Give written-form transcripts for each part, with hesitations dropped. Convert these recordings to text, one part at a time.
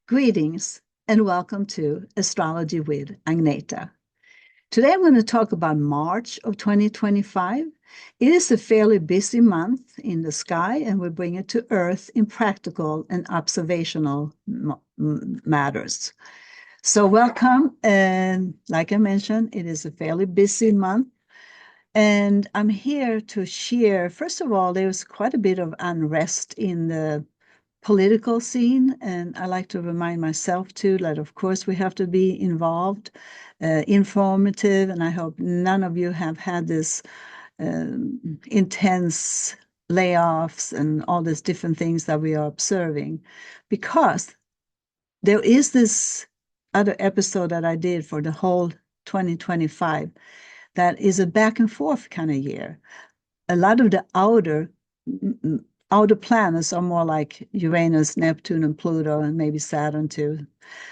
Greetings and welcome to Astrology with Agneta. Today I'm going to talk about March of 2025. It is a fairly busy month in the sky, and we bring it to Earth in practical and observational matters. So welcome, and like I mentioned, it is a fairly busy month. And I'm here to share, first of all, there's quite a bit of unrest in the political scene. And I like to remind myself too that, of course, we have to be involved, informative. And I hope none of you have had this intense layoffs and all these different things that we are observing, because there is this other episode that I did for the whole 2025 that is a back and forth kind of year. A lot of the outer planets are more like Uranus, Neptune, and Pluto, and maybe Saturn too,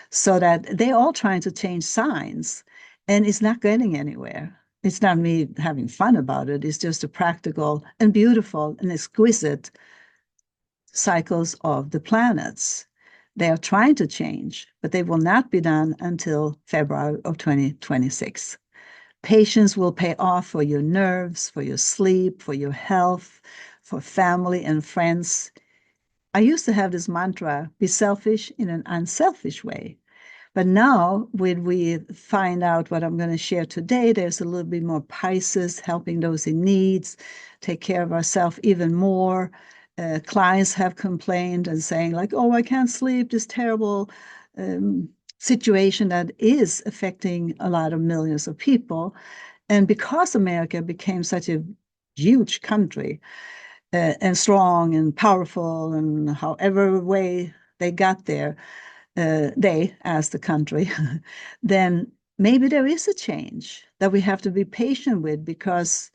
so that they're all trying to change signs, and it's not getting anywhere. It's not me having fun about it. It's just a practical and beautiful and exquisite cycles of the planets. They are trying to change, but they will not be done until February of 2026. Patience will pay off for your nerves, for your sleep, for your health, for family and friends. I used to have this mantra, be selfish in an unselfish way. But now, when we find out what I'm going to share today, there's a little bit more Pisces helping those in needs, take care of ourselves even more. Clients have complained and saying like, oh, I can't sleep, this terrible situation that is affecting a lot of millions of people. And because America became such a huge country and strong and powerful, and however way they got there, they as the country, then maybe there is a change that we have to be patient with, because,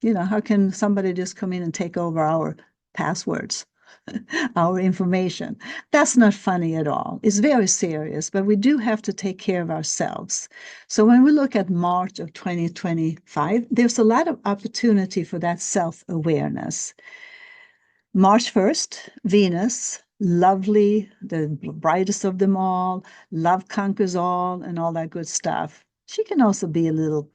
how can somebody just come in and take over our passwords? Our information. That's not funny at all. It's very serious, but we do have to take care of ourselves. So when we look at March of 2025, there's a lot of opportunity for that self-awareness. March 1st, Venus, lovely, the brightest of them all, love conquers all, and all that good stuff. She can also be a little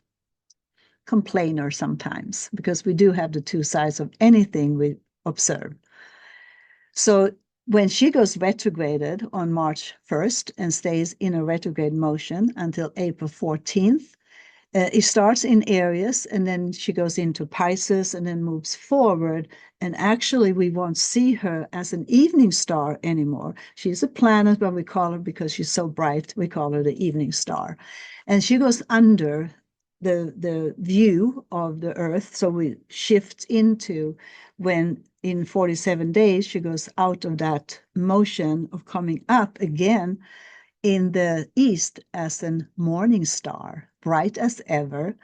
complainer sometimes, because we do have the two sides of anything we observe. So when she goes retrograded on March 1st and stays in a retrograde motion until April 14th, it starts in Aries, and then she goes into Pisces and then moves forward. And actually, we won't see her as an evening star anymore. She's a planet, but we call her, because she's so bright, we call her the evening star. And she goes under the view of the Earth. So we shift into when in 47 days, she goes out of that motion of coming up again in the east as a morning star, bright as ever.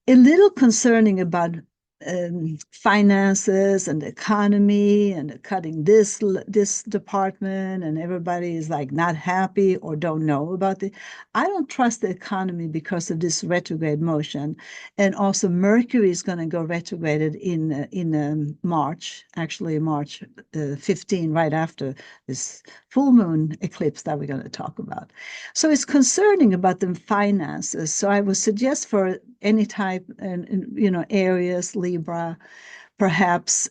A little concerning about finances and the economy, and cutting this department, and everybody is like not happy or don't know about it. I don't trust the economy because of this retrograde motion. And also Mercury is going to go retrograded in March, actually March 15, right after this full moon eclipse that we're going to talk about. So it's concerning about the finances. So I would suggest for any type, Aries, Libra, perhaps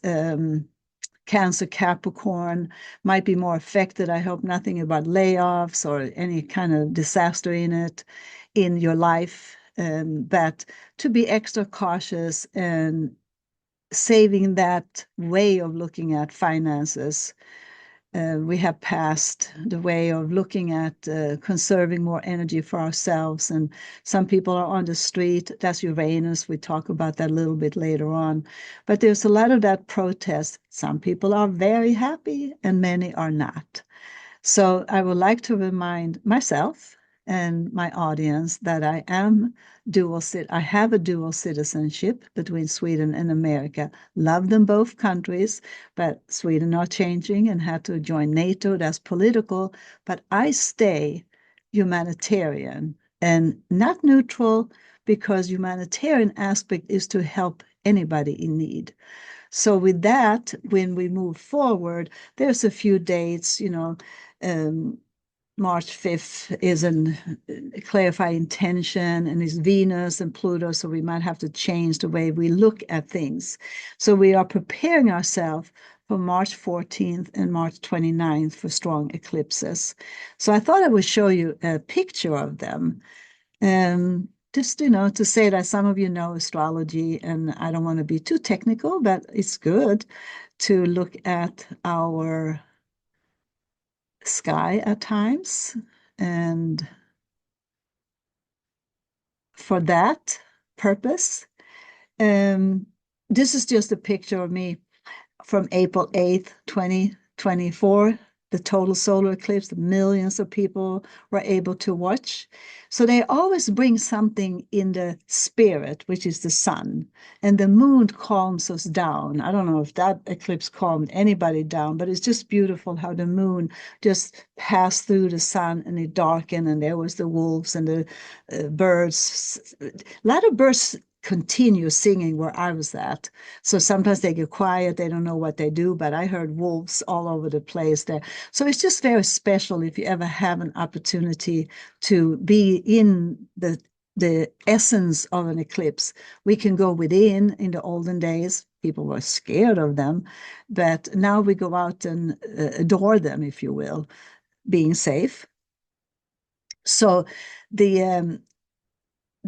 Cancer, Capricorn might be more affected. I hope nothing about layoffs or any kind of disaster in your life, but to be extra cautious and saving that way of looking at finances. We have passed the way of looking at conserving more energy for ourselves. And some people are on the street. That's Uranus. We talk about that a little bit later on. But there's a lot of that protest. Some people are very happy and many are not. So I would like to remind myself and my audience that I have a dual citizenship between Sweden and America. Love them both countries, but Sweden are changing and had to join NATO. That's political, but I stay humanitarian and not neutral, because humanitarian aspect is to help anybody in need. So with that, when we move forward, there's a few dates, um, March 5th is an clarify intention and is Venus and Pluto, so we might have to change the way we look at things. So we are preparing ourselves for March 14th and March 29th for strong eclipses. So I thought I would show you a picture of them. Just, to say that some of you know astrology, and I don't want to be too technical, but it's good to look at our sky at times. And for that purpose, this is just a picture of me from April 8th, 2024, the total solar eclipse, millions of people were able to watch. So they always bring something in the spirit, which is the sun, and the moon calms us down. I don't know if that eclipse calmed anybody down, but it's just beautiful how the moon just passed through the sun and it darkened, and there was the wolves and the birds. A lot of birds continue singing where I was at. So sometimes they get quiet, they don't know what they do, but I heard wolves all over the place there. So it's just very special if you ever have an opportunity to be in the essence of an eclipse. We can go within. In the olden days, people were scared of them, but now we go out and adore them, if you will, being safe. So the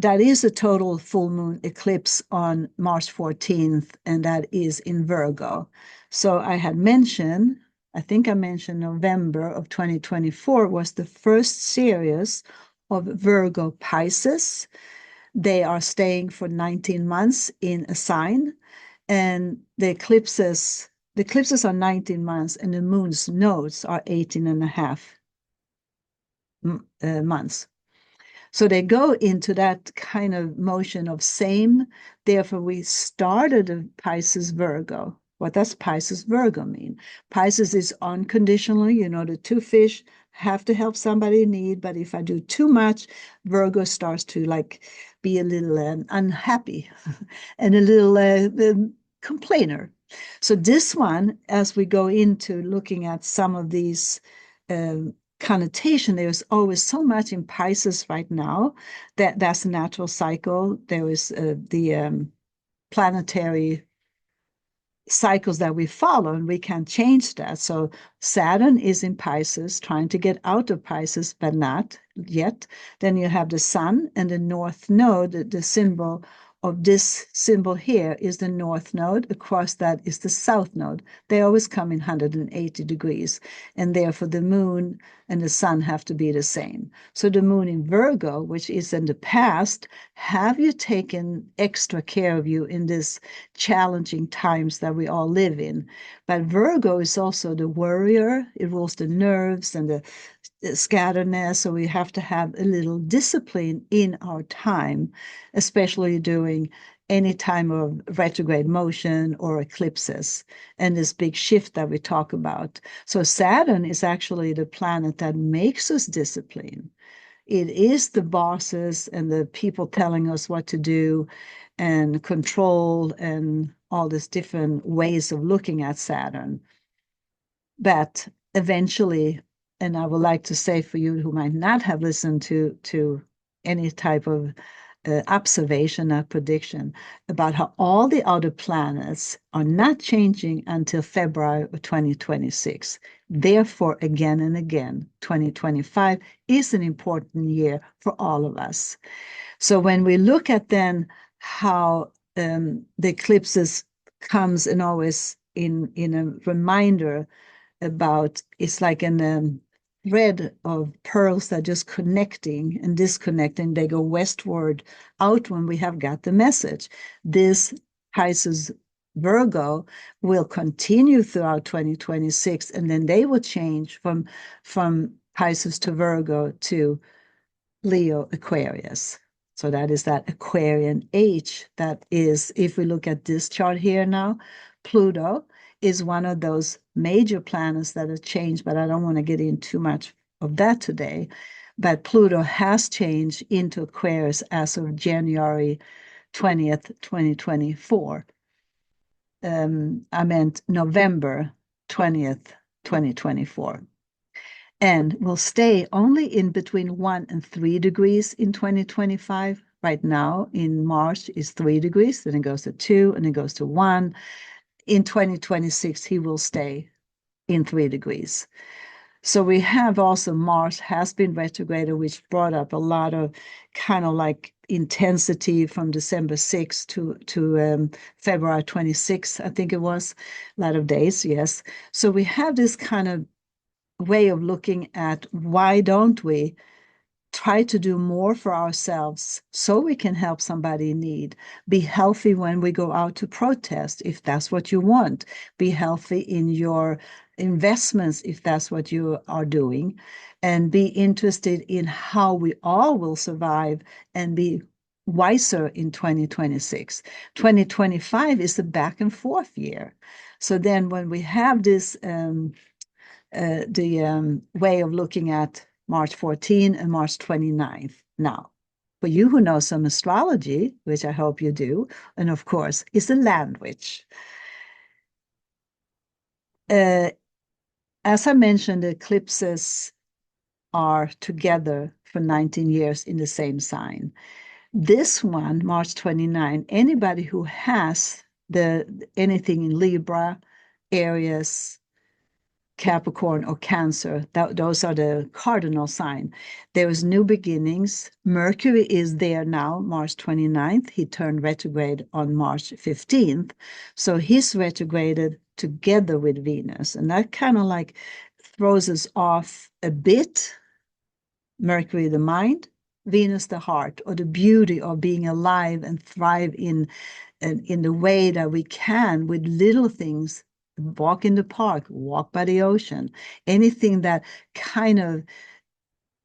that is a total full moon eclipse on March 14th, and that is in Virgo. So I think I mentioned November of 2024 was the first series of Virgo Pisces. They are staying for 19 months in a sign, and the eclipses are 19 months, and the moon's nodes are 18 and a half months. So they go into that kind of motion of same. Therefore, we started a Pisces Virgo. What does Pisces Virgo mean? Pisces is unconditional. The two fish have to help somebody in need. But if I do too much, Virgo starts to be a little unhappy and a little complainer. So this one, as we go into looking at some of these connotation, there's always so much in Pisces right now that's a natural cycle. There is the planetary cycles that we follow, and we can change that. So Saturn is in Pisces, trying to get out of Pisces, but not yet. Then you have the sun and the north node. The symbol of this symbol here is the north node. Across that is the south node. They always come in 180 degrees, and therefore the moon and the sun have to be the same. So the moon in Virgo, which is in the past, have you taken extra care of you in this challenging times that we all live in? But Virgo is also the warrior. It rules the nerves and the scatteredness. So we have to have a little discipline in our time, especially during any time of retrograde motion or eclipses and this big shift that we talk about. So Saturn is actually the planet that makes us discipline. It is the bosses and the people telling us what to do and control and all these different ways of looking at Saturn. But eventually, and I would like to say for you who might not have listened to any type of observation or prediction about how all the other planets are not changing until February of 2026. Therefore, again and again, 2025 is an important year for all of us. So when we look at then how the eclipses comes and always in a reminder about, it's like an thread of pearls that just connecting and disconnecting. They go westward out when we have got the message. This Pisces Virgo will continue throughout 2026, and then they will change from Pisces to Virgo to Leo Aquarius. So that is that Aquarian age. That is, if we look at this chart here now, Pluto is one of those major planets that have changed, but I don't want to get into too much of that today. But Pluto has changed into Aquarius as of January 20th, 2024. I meant November 20th, 2024. And will stay only in between 1 and 3 degrees in 2025. Right now in March is 3 degrees, then it goes to 2, and it goes to 1. In 2026, he will stay in 3 degrees. So we have also Mars has been retrograded, which brought up a lot of kind of like intensity from December 6th to February 26th, I think it was, a lot of days, yes. So we have this kind of way of looking at why don't we try to do more for ourselves so we can help somebody in need. Be healthy when we go out to protest, if that's what you want. Be healthy in your investments, if that's what you are doing. And be interested in how we all will survive and be wiser in 2026. 2025 is a back and forth year. So then when we have this the way of looking at March 14 and March 29th. Now, for you who know some astrology, which I hope you do, and of course, is the land witch. As I mentioned, the eclipses are together for 19 years in the same sign. This one, March 29, anybody who has anything in Libra, Aries, Capricorn, or Cancer, those are the cardinal sign. There is new beginnings. Mercury is there now, March 29th. He turned retrograde on March 15th. So he's retrograded together with Venus. And that kind of like throws us off a bit. Mercury, the mind, Venus, the heart, or the beauty of being alive and thrive in the way that we can with little things. Walk in the park, walk by the ocean, anything that kind of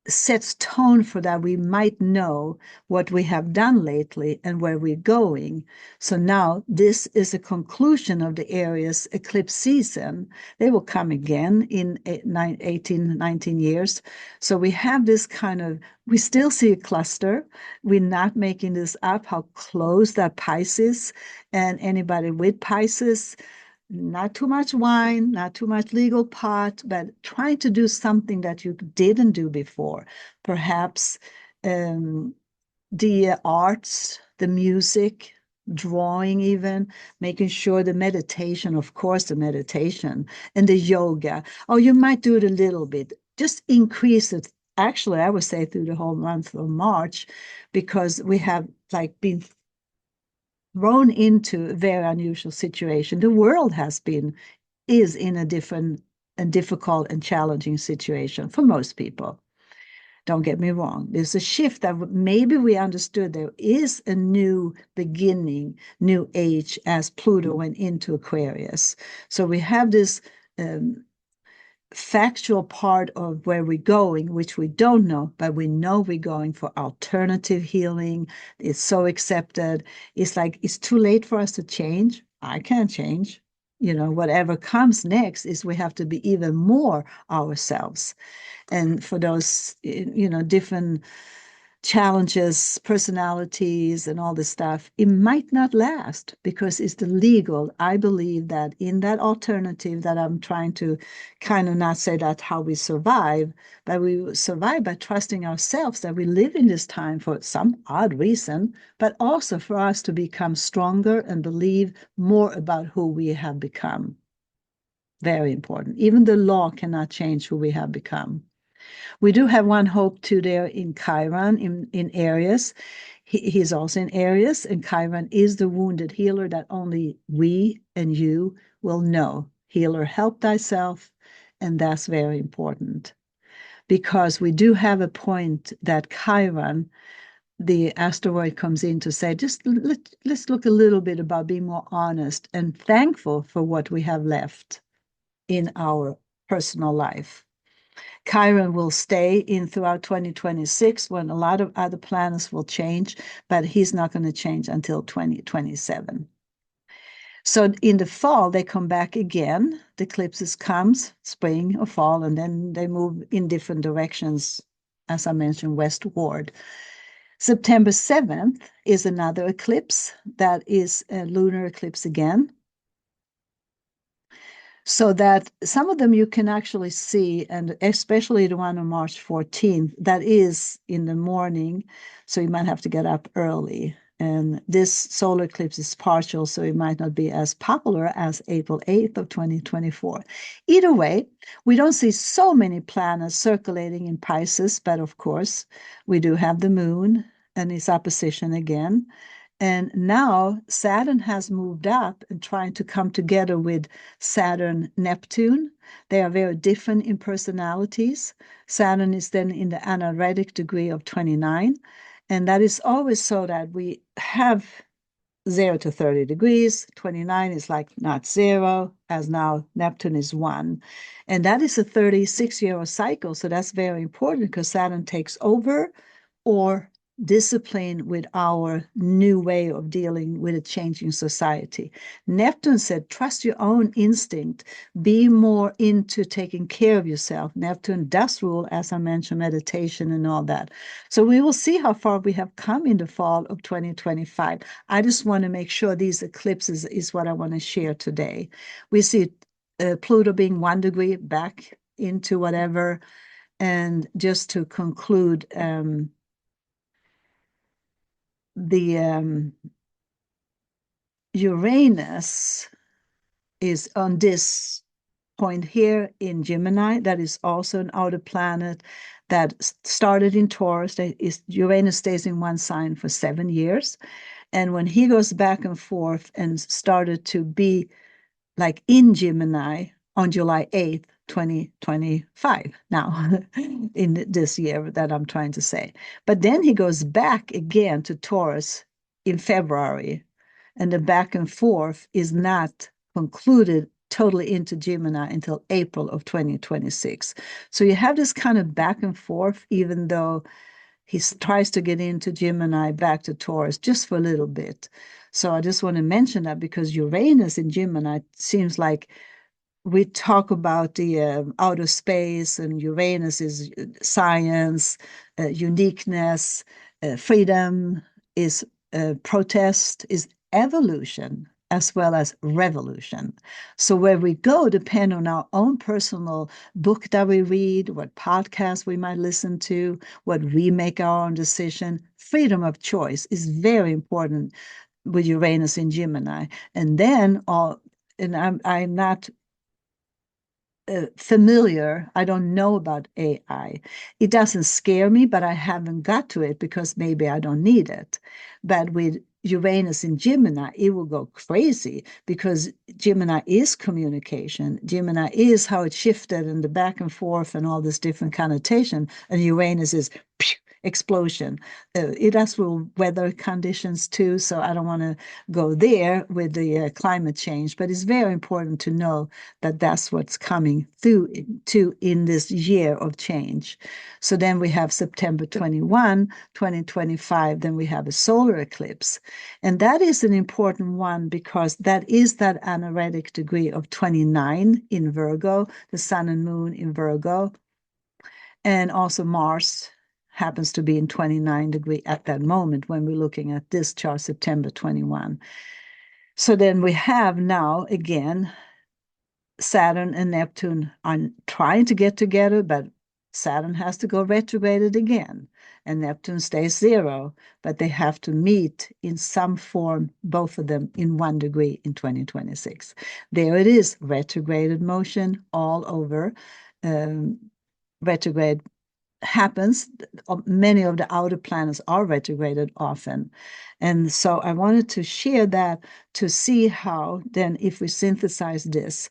sets tone for that we might know what we have done lately and where we're going. So now this is a conclusion of the Aries eclipse season. They will come again in 18, 19 years. So we have this kind of, we still see a cluster. We're not making this up, how close that Pisces, and anybody with Pisces, not too much wine, not too much legal pot, but trying to do something that you didn't do before. Perhaps the arts, the music, drawing even, making sure the meditation, of course, the meditation and the yoga. Oh, you might do it a little bit. Just increase it. Actually, I would say through the whole month of March, because we have like been thrown into a very unusual situation. The world is in a different and difficult and challenging situation for most people. Don't get me wrong. There's a shift that maybe we understood there is a new beginning, new age as Pluto went into Aquarius. So we have this factual part of where we're going, which we don't know, but we know we're going for alternative healing. It's so accepted. It's like, it's too late for us to change. I can't change. Whatever comes next is we have to be even more ourselves. And for those, different challenges, personalities, and all this stuff, it might not last because it's the legal. I believe that in that alternative that I'm trying to kind of not say that's how we survive, but we survive by trusting ourselves that we live in this time for some odd reason, but also for us to become stronger and believe more about who we have become. Very important. Even the law cannot change who we have become. We do have one hope too there in Chiron, in Aries. He's also in Aries, and Chiron is the wounded healer that only we and you will know. Healer, help thyself, and that's very important. Because we do have a point that Chiron, the asteroid, comes in to say, just let's look a little bit about being more honest and thankful for what we have left in our personal life. Chiron will stay in throughout 2026 when a lot of other planets will change, but he's not going to change until 2027. So in the fall, they come back again. The eclipses comes, spring or fall, and then they move in different directions, as I mentioned, westward. September 7th is another eclipse that is a lunar eclipse again. So that some of them you can actually see, and especially the one on March 14th, that is in the morning. So you might have to get up early. And this solar eclipse is partial, so it might not be as popular as April 8th of 2024. Either way, we don't see so many planets circulating in Pisces, but of course, we do have the moon and its opposition again. And now Saturn has moved up and trying to come together with Saturn Neptune. They are very different in personalities. Saturn is then in the anaretic degree of 29. And that is always so that we have 0 to 30 degrees. 29 is like not zero, as now Neptune is 1. And that is a 36-year cycle. So that's very important because Saturn takes over or discipline with our new way of dealing with a changing society. Neptune said, trust your own instinct, be more into taking care of yourself. Neptune does rule, as I mentioned, meditation and all that. So we will see how far we have come in the fall of 2025. I just want to make sure these eclipses is what I want to share today. We see Pluto being 1 degree back into whatever. And just to conclude, the Uranus is on this point here in Gemini. That is also an outer planet that started in Taurus. Uranus stays in one sign for 7 years. And when he goes back and forth and started to be like in Gemini on July 8th, 2025, now in this year that I'm trying to say. But then he goes back again to Taurus in February, and the back and forth is not concluded totally into Gemini until April of 2026. So you have this kind of back and forth, even though he tries to get into Gemini back to Taurus just for a little bit. So I just want to mention that because Uranus in Gemini seems like we talk about the outer space, and Uranus is science, uniqueness, freedom, is protest, is evolution as well as revolution. So where we go depend on our own personal book that we read, what podcasts we might listen to, what we make our own decision. Freedom of choice is very important with Uranus in Gemini. And then and I'm not familiar. I don't know about AI. It doesn't scare me, but I haven't got to it because maybe I don't need it. But with Uranus in Gemini, it will go crazy because Gemini is communication. Gemini is how it shifted and the back and forth and all this different connotation. And Uranus is pew, explosion. It has rule weather conditions too, so I don't want to go there with the climate change. But it's very important to know that that's what's coming through to in this year of change. So then we have September 21, 2025, then we have a solar eclipse. And that is an important one because that is that anaretic degree of 29 in Virgo, the sun and moon in Virgo. And also Mars happens to be in 29 degree at that moment when we're looking at this chart, September 21. So then we have now, again, Saturn and Neptune are trying to get together, but Saturn has to go retrograded again, and Neptune stays 0, but they have to meet in some form, both of them in 1 degree in 2026. There it is, retrograded motion all over. Retrograde happens. Many of the outer planets are retrograded often. And so I wanted to share that to see how then if we synthesize this,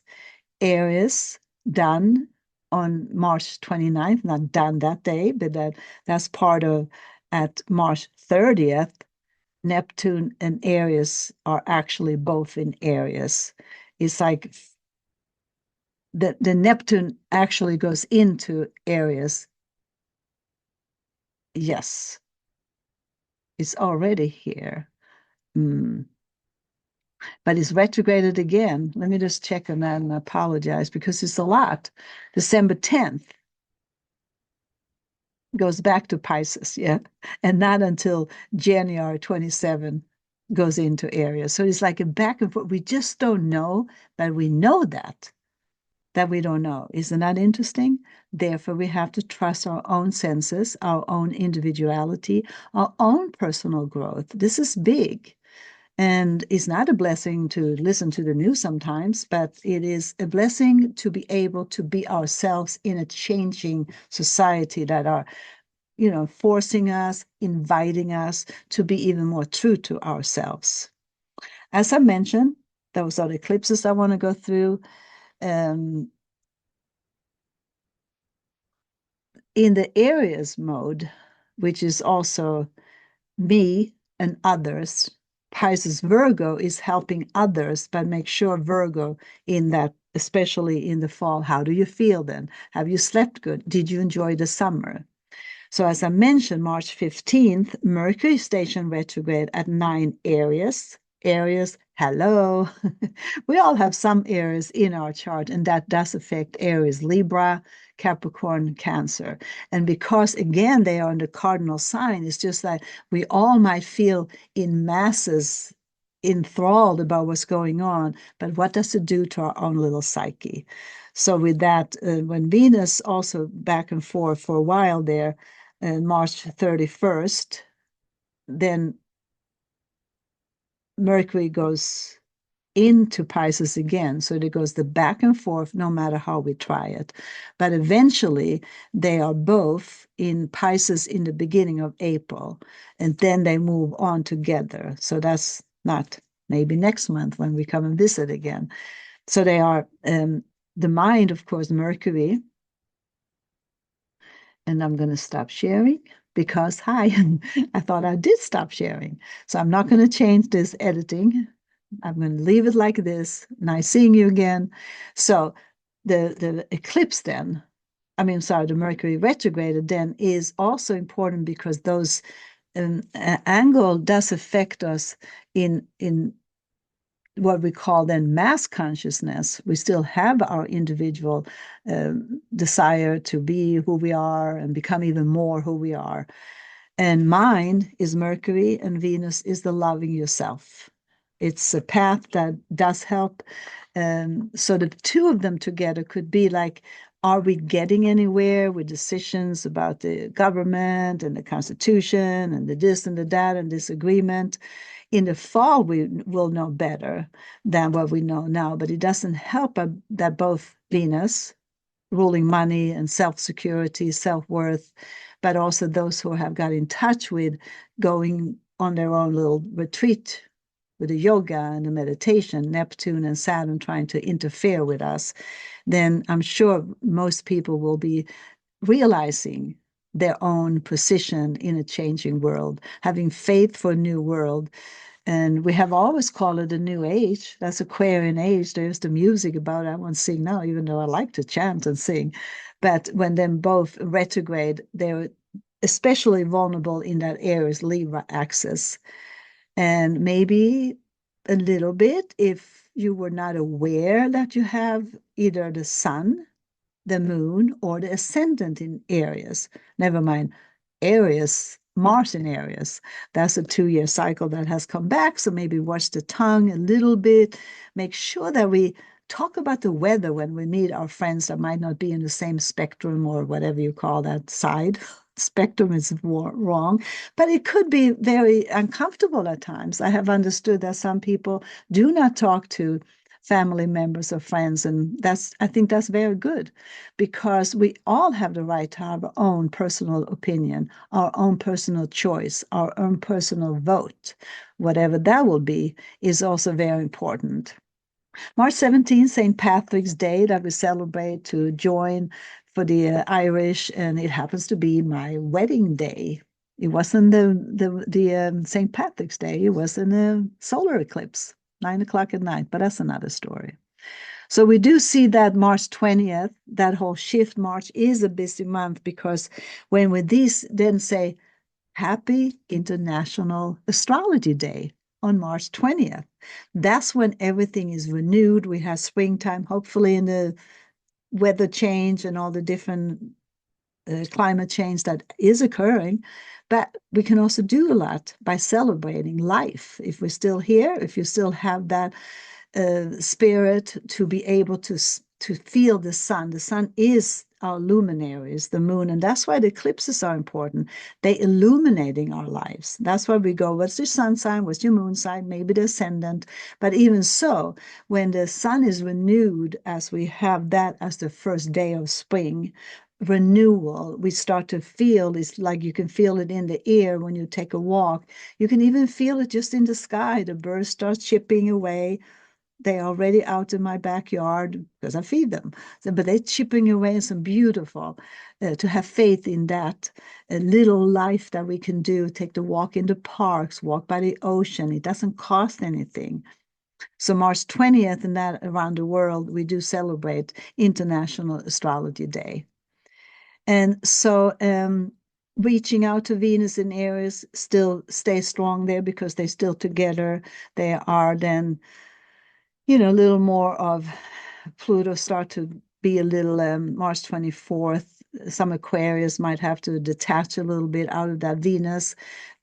Aries done on March 29th, not done that day, but that's part of at March 30th, Neptune and Aries are actually both in Aries. It's like the Neptune actually goes into Aries. Yes, it's already here. But it's retrograded again. Let me just check on that and apologize because it's a lot. December 10th. goes back to Pisces, yeah, and not until January 27 goes into Aries. So it's like a back and forth. We just don't know, but we know that we don't know. Isn't that interesting? Therefore, we have to trust our own senses, our own individuality, our own personal growth. This is big. And it's not a blessing to listen to the news sometimes, but it is a blessing to be able to be ourselves in a changing society that are, forcing us, inviting us to be even more true to ourselves. As I mentioned, those are the eclipses I want to go through. Um, in the Aries mode, which is also me and others, Pisces Virgo is helping others, but make sure Virgo in that, especially in the fall. How do you feel then? Have you slept good? Did you enjoy the summer? So as I mentioned, March 15th, Mercury station retrograde at 9 Aries. Aries, hello. We all have some Aries in our chart, and that does affect Aries, Libra, Capricorn, Cancer. And because, again, they are in the cardinal sign, it's just that we all might feel in masses enthralled about what's going on, but what does it do to our own little psyche? So with that, when Venus also back and forth for a while there, March 31st, then Mercury goes into Pisces again. So it goes the back and forth no matter how we try it. But eventually, they are both in Pisces in the beginning of April, and then they move on together. So that's not maybe next month when we come and visit again. So they are the mind, of course, Mercury. And I'm going to stop sharing because, hi, I thought I did stop sharing. So I'm not going to change this editing. I'm going to leave it like this. Nice seeing you again. So the eclipse then, I mean, sorry, the Mercury retrograde then is also important because those angle does affect us in what we call then mass consciousness. We still have our individual desire to be who we are and become even more who we are. And mine is Mercury, and Venus is the loving yourself. It's a path that does help. So the two of them together could be like, are we getting anywhere with decisions about the government and the Constitution and the this and the that and this agreement? In the fall, we will know better than what we know now, but it doesn't help that both Venus, ruling money and self-security, self-worth, but also those who have got in touch with going on their own little retreat with the yoga and the meditation, Neptune and Saturn trying to interfere with us, then I'm sure most people will be realizing their own position in a changing world, having faith for a new world. And we have always called it a new age. That's Aquarian age. There's the music about it. I won't sing now, even though I like to chant and sing. But when them both retrograde, they're especially vulnerable in that Aries Libra axis. And maybe a little bit if you were not aware that you have either the sun, the moon, or the ascendant in Aries. Never mind Aries, Mars in Aries. That's a 2-year cycle that has come back. So maybe watch the tongue a little bit. Make sure that we talk about the weather when we meet our friends that might not be in the same spectrum or whatever you call that side. Spectrum is wrong, but it could be very uncomfortable at times. I have understood that some people do not talk to family members or friends, and I think that's very good because we all have the right to have our own personal opinion, our own personal choice, our own personal vote. Whatever that will be is also very important. March 17th, St. Patrick's Day, that we celebrate to join for the Irish, and it happens to be my wedding day. It wasn't the St. Patrick's Day, it was in a solar eclipse, 9 o'clock at night, but that's another story. So we do see that March 20th, that whole shift March is a busy month because when we these then say Happy International Astrology Day on March 20th, that's when everything is renewed. We have springtime, hopefully in the weather change and all the different climate change that is occurring, but we can also do a lot by celebrating life. If we're still here, if you still have that spirit to be able to feel the sun. The sun is our luminaries, the moon, and that's why the eclipses are important. They illuminating our lives. That's why we go, what's your sun sign? What's your moon sign? Maybe the ascendant. But even so, when the sun is renewed, as we have that as the first day of spring, renewal, we start to feel, it's like you can feel it in the air when you take a walk. You can even feel it just in the sky. The birds start chipping away. They're already out in my backyard because I feed them. So, but they're chipping away some beautiful, to have faith in that little life that we can do, take the walk in the parks, walk by the ocean. It doesn't cost anything. So March 20th and that around the world, we do celebrate International Astrology Day. And so reaching out to Venus in Aries still stay strong there because they're still together. They are then a little more of Pluto start to be a little March 24th. Some Aquarius might have to detach a little bit out of that Venus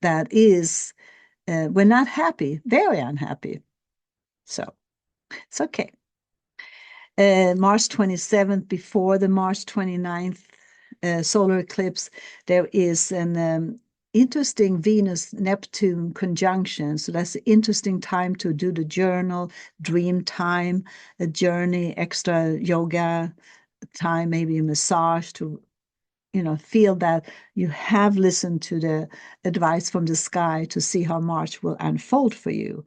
that is, we're not happy, very unhappy. So it's okay. March 27th, before the March 29th solar eclipse, there is an interesting Venus-Neptune conjunction. So that's an interesting time to do the journal, dream time, a journey, extra yoga time, maybe a massage to, feel that you have listened to the advice from the sky to see how March will unfold for you.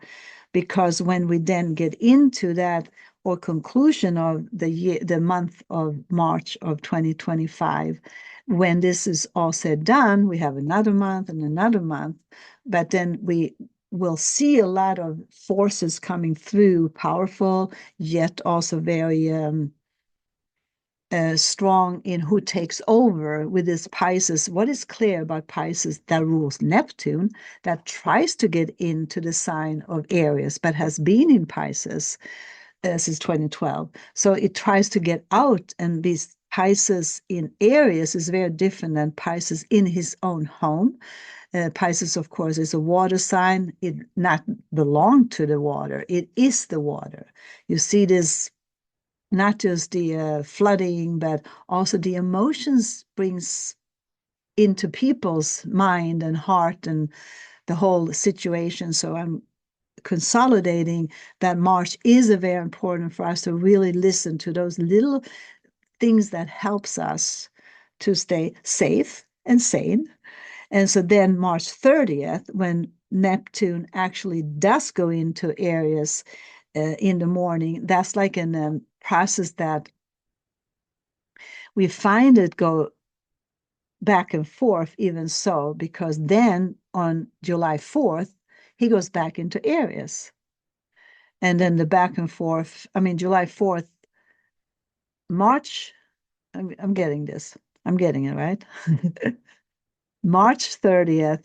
Because when we then get into that or conclusion of the month of March of 2025, when this is all said done, we have another month and another month, but then we will see a lot of forces coming through, powerful, yet also very strong in who takes over with this Pisces. What is clear about Pisces that rules Neptune, that tries to get into the sign of Aries, but has been in Pisces since 2012. So it tries to get out, and this Pisces in Aries is very different than Pisces in his own home. Pisces, of course, is a water sign. It not belong to the water. It is the water. You see this not just the flooding, but also the emotions brings into people's mind and heart and the whole situation. So I'm consolidating that March is a very important for us to really listen to those little things that helps us to stay safe and sane. And so then March 30th, when Neptune actually does go into Aries in the morning, that's like a process that we find it go back and forth even so, because then on July 4th, he goes back into Aries. And then the back and forth, I mean, July 4th, March, I'm getting this. I'm getting it, right? March 30th,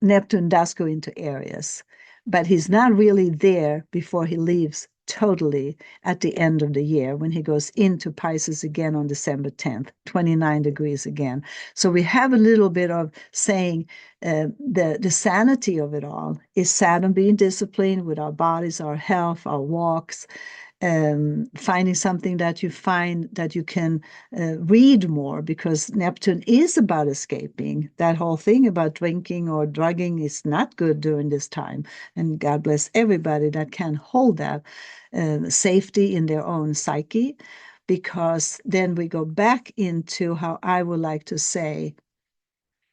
Neptune does go into Aries, but he's not really there before he leaves totally at the end of the year when he goes into Pisces again on December 10th, 29 degrees again. So we have a little bit of saying the sanity of it all is Saturn being disciplined with our bodies, our health, our walks, finding something that you find that you can read more, because Neptune is about escaping. That whole thing about drinking or drugging is not good during this time. And God bless everybody that can hold that safety in their own psyche, because then we go back into how I would like to say,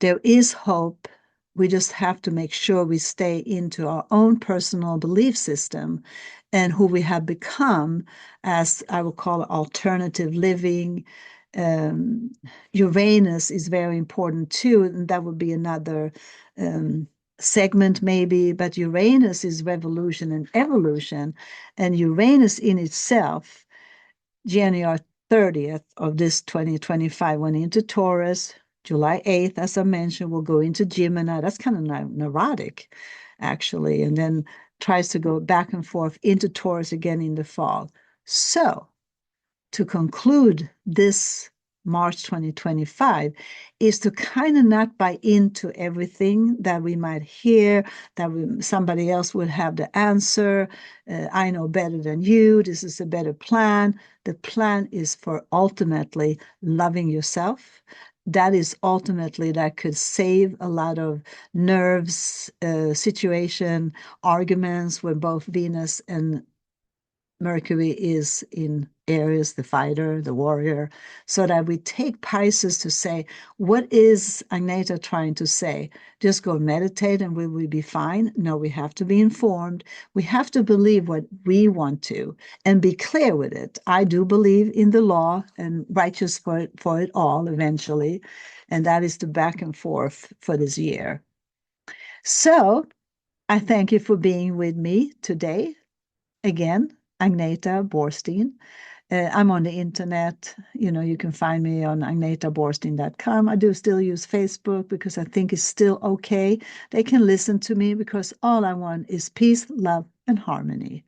there is hope. We just have to make sure we stay into our own personal belief system and who we have become, as I will call it, alternative living. Uranus is very important too, and that would be another segment maybe, but Uranus is revolution and evolution, and Uranus in itself, January 30th of this 2025 went into Taurus. July 8th, as I mentioned, will go into Gemini. That's kind of neurotic, actually, and then tries to go back and forth into Taurus again in the fall. So, to conclude this March 2025 is to kind of not buy into everything that we might hear, that somebody else would have the answer. I know better than you. This is a better plan. The plan is for ultimately loving yourself. That is ultimately that could save a lot of nerves, situation, arguments when both Venus and Mercury is in Aries, the fighter, the warrior, so that we take Pisces to say, what is Agneta trying to say? Just go meditate and will we be fine? No, we have to be informed. We have to believe what we want to and be clear with it. I do believe in the law and righteous for it all eventually. And that is the back and forth for this year. So I thank you for being with me today. Again, Agneta Borstein. I'm on the internet. You can find me on agnetaborstein.com. I do still use Facebook because I think it's still okay. They can listen to me because all I want is peace, love, and harmony.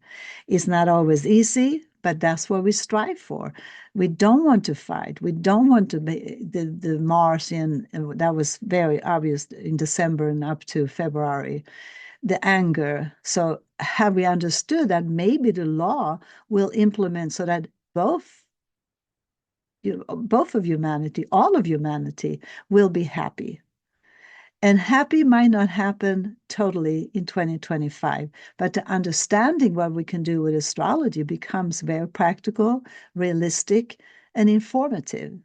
It's not always easy, but that's what we strive for. We don't want to fight. We don't want to be the Mars in that was very obvious in December and up to February, the anger. So have we understood that maybe the law will implement so that both of humanity, all of humanity will be happy. And happy might not happen totally in 2025, but the understanding what we can do with astrology becomes very practical, realistic, and informative.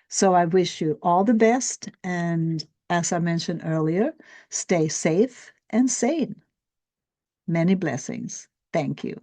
So I wish you all the best. And as I mentioned earlier, stay safe and sane. Many blessings. Thank you.